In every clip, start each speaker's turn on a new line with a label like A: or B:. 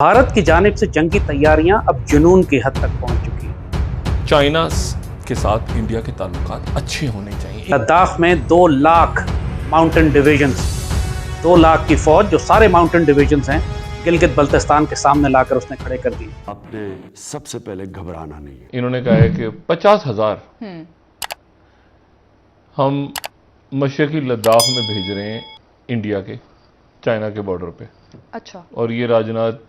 A: भारत की जानिब से जंगी तैयारियां अब जुनून की हद तक पहुंच चुकी हैं।
B: चाइना के साथ इंडिया के ताल्लुकात अच्छे होने चाहिए।
A: लद्दाख में 2 लाख माउंटेन डिवीजन्स, 2 लाख की फौज जो सारे माउंटेन डिवीजन्स हैं, गिलगित बल्तिस्तान के सामने लाकर उसने खड़े कर दिए।
C: आपने सबसे पहले घबराना नहीं है।
B: इन्होंने कहा है कि 50,000 हम मशरकी लद्दाख में भेज रहे हैं इंडिया के चाइना के बॉर्डर पे।
D: अच्छा।
B: और ये राजनाथ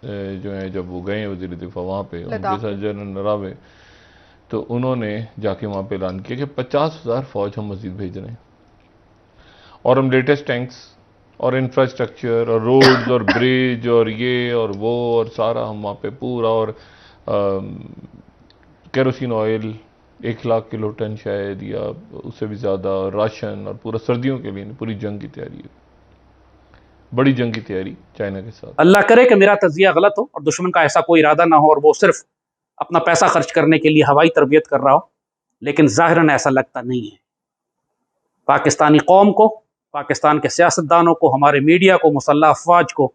B: जो है जब वो गए वजीर दिफा वहाँ पे उनके साथ जनरल नरावे, तो उन्होंने जाके वहाँ पे ऐलान किया कि 50,000 फौज हम मजीद भेज रहे हैं और हम लेटेस्ट टैंक्स और इंफ्रास्ट्रक्चर और रोड्स और ब्रिज और ये और वो और सारा हम वहाँ पे पूरा, और kerosene oil 1 lakh kilo tonne शायद या उससे भी ज़्यादा, राशन, और पूरा सर्दियों के लिए पूरी जंग की तैयारी है, बड़ी जंग की तैयारी चाइना के साथ।
A: अल्लाह करे कि मेरा तजिया गलत हो और दुश्मन का ऐसा कोई इरादा ना हो और वो सिर्फ अपना पैसा खर्च करने के लिए हवाई तरबियत कर रहा हो, लेकिन ज़ाहिरन ऐसा लगता नहीं है। पाकिस्तानी कौम को, पाकिस्तान के सियासतदानों को, हमारे मीडिया को, मुसल्लह अफवाज को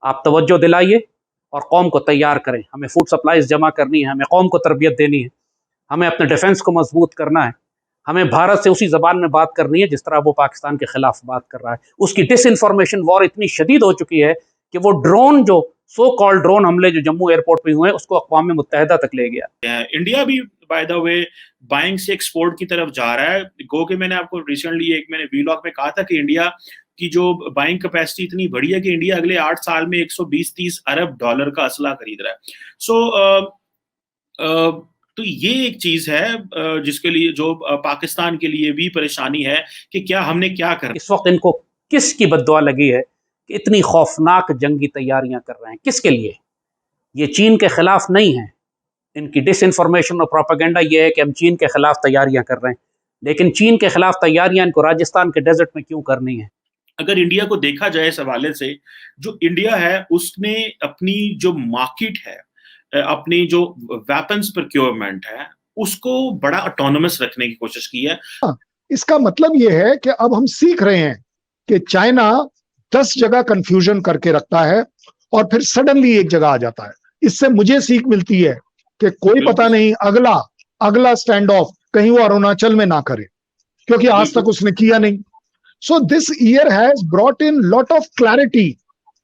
A: आप तवज्जो दिलाइए और कौम को तैयार करें। हमें फूड सप्लाईज जमा करनी है, हमें कौम को तरबियत देनी है, हमें अपने डिफेंस को मजबूत करना है, हमें भारत से उसी जबान में बात करनी है जिस तरह वो पाकिस्तान के खिलाफ बात कर रहा है। उसकी डिसइंफॉर्मेशन वॉर इतनी शदीद हो चुकी है कि वो ड्रोन, जो सो कॉल्ड ड्रोन हमले जो जम्मू एयरपोर्ट पे हुए, उसको अक़वाम मुत्तहिदा तक ले गया।
E: इंडिया भी बाय द वे बाइंग से एक्सपोर्ट की तरफ जा रहा है। गो के मैंने आपको रिसेंटली मैंने वीलॉग में कहा था कि इंडिया की जो बाइंग कैपेसिटी इतनी बड़ी है कि इंडिया अगले 8 साल में 120-30 अरब डॉलर का असला खरीद रहा है। तो ये एक चीज है जिसके लिए जो पाकिस्तान के लिए भी परेशानी है कि क्या हमने क्या करना।
A: इस वक्त इनको किसकी बद्दुआ लगी है कि इतनी खौफनाक जंगी तैयारियां कर रहे हैं? किसके लिए? ये चीन के खिलाफ नहीं है। इनकी डिसइंफॉर्मेशन और प्रोपेगेंडा ये है कि हम चीन के खिलाफ तैयारियां कर रहे हैं, लेकिन चीन के खिलाफ तैयारियां इनको राजस्थान के डेजर्ट में क्यों करनी है?
E: अगर इंडिया को देखा जाए इस हवाले से, जो इंडिया है उसने अपनी जो मार्केट है, अपनी जो वेपन्स प्रोक्योरमेंट है, उसको बड़ा ऑटोनोमस रखने की कोशिश की है।
F: इसका मतलब यह है कि अब हम सीख रहे हैं कि चाइना 10 जगह कंफ्यूजन करके रखता है और फिर सडनली एक जगह आ जाता है। इससे मुझे सीख मिलती है कि कोई पता नहीं अगला स्टैंड ऑफ कहीं वो अरुणाचल में ना करे, क्योंकि आज तक उसने किया नहीं। So this year has brought in lot of clarity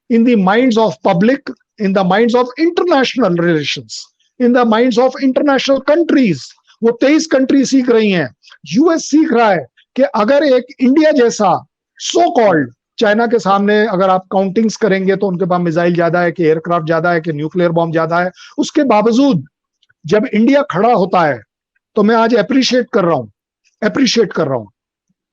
F: in the minds of public, in the minds of international relations, in the minds of international countries. वो 23 कंट्री सीख रही हैं। यूएस सीख रहा है कि अगर एक इंडिया जैसा सो कॉल्ड, चाइना के सामने अगर आप काउंटिंग्स करेंगे तो उनके पास मिसाइल ज्यादा है कि एयरक्राफ्ट ज्यादा है कि न्यूक्लियर बॉम्ब ज्यादा है, उसके बावजूद जब इंडिया खड़ा होता है तो मैं आज अप्रिशिएट कर रहा हूं।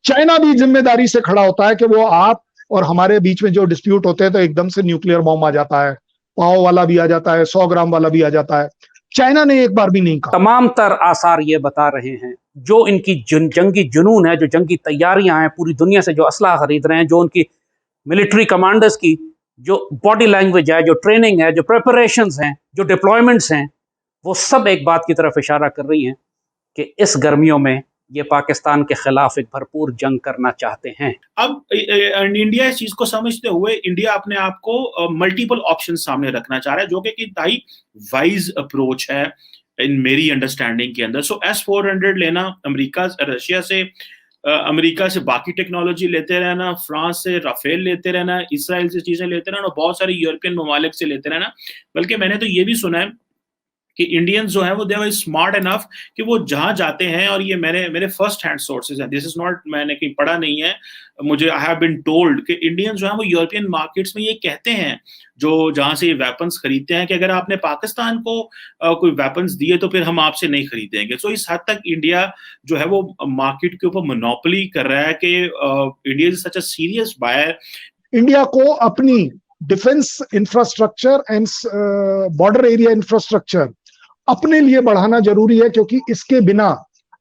F: चाइना भी जिम्मेदारी से खड़ा होता है कि वो आप और हमारे बीच में जो डिस्प्यूट होते हैं तो एकदम से न्यूक्लियर बॉम्ब आ जाता है, पाव वाला भी आ जाता है, 100 ग्राम वाला भी आ जाता है। चाइना ने एक बार भी नहीं कहा।
A: तमाम तर आसार ये बता रहे हैं, जो इनकी जंगी जुनून है, जो जंगी तैयारियां हैं, पूरी दुनिया से जो असला खरीद रहे हैं, जो उनकी मिलिट्री कमांडर्स की जो बॉडी लैंग्वेज है, जो ट्रेनिंग है, जो प्रिपरेशंस हैं, जो डिप्लॉयमेंट्स हैं, वो सब एक बात की तरफ इशारा कर रही हैं कि इस गर्मियों में ये पाकिस्तान के खिलाफ एक भरपूर जंग करना चाहते हैं।
E: अब इंडिया इस चीज को समझते हुए इंडिया अपने आप को मल्टीपल ऑप्शन सामने रखना चाह रहा है, जो कि इंतहाई वाइज अप्रोच है इन मेरी अंडरस्टैंडिंग के अंदर। सो S-400 लेना, रशिया से अमेरिका से बाकी टेक्नोलॉजी लेते रहना, फ्रांस से राफेल लेते रहना, इसराइल से चीजें लेते रहना, बहुत सारे यूरोपियन ममालिक से लेते रहना। बल्कि मैंने तो ये भी सुना है कि इंडियंस जो है वो दे आर स्मार्ट इनफ कि वो जहां जाते हैं, और ये मेरे फर्स्ट हैंड सोर्सेज हैं, दिस इज नॉट, मैंने कहीं पढ़ा नहीं है, मुझे आई हैव बीन टोल्ड कि इंडियंस जो है वो यूरोपियन मार्केट्स में ये कहते हैं, जो जहां से ये वेपन्स खरीदते हैं, कि अगर आपने पाकिस्तान को कोई वेपन्स दिए तो फिर हम आपसे नहीं खरीदेंगे। सो इस हद तक इंडिया जो है वो मार्केट के ऊपर मोनोपोली कर रहा है कि India is such a serious buyer.
F: India को अपनी defence infrastructure and border area infrastructure अपने लिए बढ़ाना जरूरी है, क्योंकि इसके बिना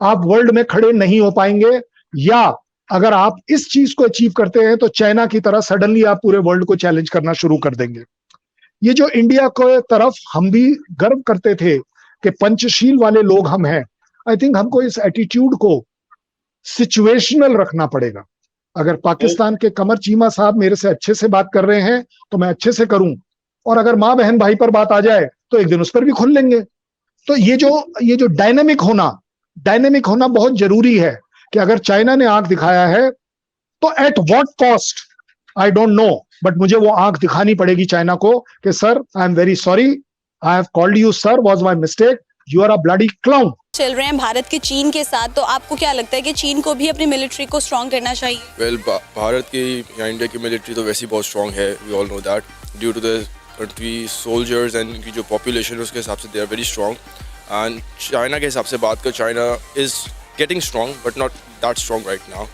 F: आप वर्ल्ड में खड़े नहीं हो पाएंगे, या अगर आप इस चीज को अचीव करते हैं तो चाइना की तरह सडनली आप पूरे वर्ल्ड को चैलेंज करना शुरू कर देंगे। ये जो इंडिया को तरफ हम भी गर्व करते थे कि पंचशील वाले लोग हम हैं, आई थिंक हमको इस एटीट्यूड को सिचुएशनल रखना पड़ेगा। अगर पाकिस्तान के कमर चीमा साहब मेरे से अच्छे से बात कर रहे हैं तो मैं अच्छे से करूं, और अगर माँ बहन भाई पर बात आ जाए तो एक दिन उस पर भी खुल लेंगे। तो ये जो डायनेमिक होना बहुत जरूरी है कि अगर चाइना ने आंख दिखाया है तो at what cost I don't know, but मुझे वो आंख दिखानी पड़ेगी चाइना को कि sir I am very sorry, I have called you sir, was my mistake, you are a bloody clown.
D: चल रहे हैं भारत के चीन के साथ, तो आपको क्या लगता है कि चीन को भी अपनी मिलिट्री को स्ट्रॉन्ग करना चाहिए?
G: वेल, भारत की या इंडिया की मिलिट्री तो वैसे ही बहुत स्ट्रॉन्ग है, we all know that, due to the country soldiers and इनकी जो पॉपुलेशन है उसके हिसाब से they are very strong. And China के हिसाब से बात कर, China is getting strong but not that strong right now.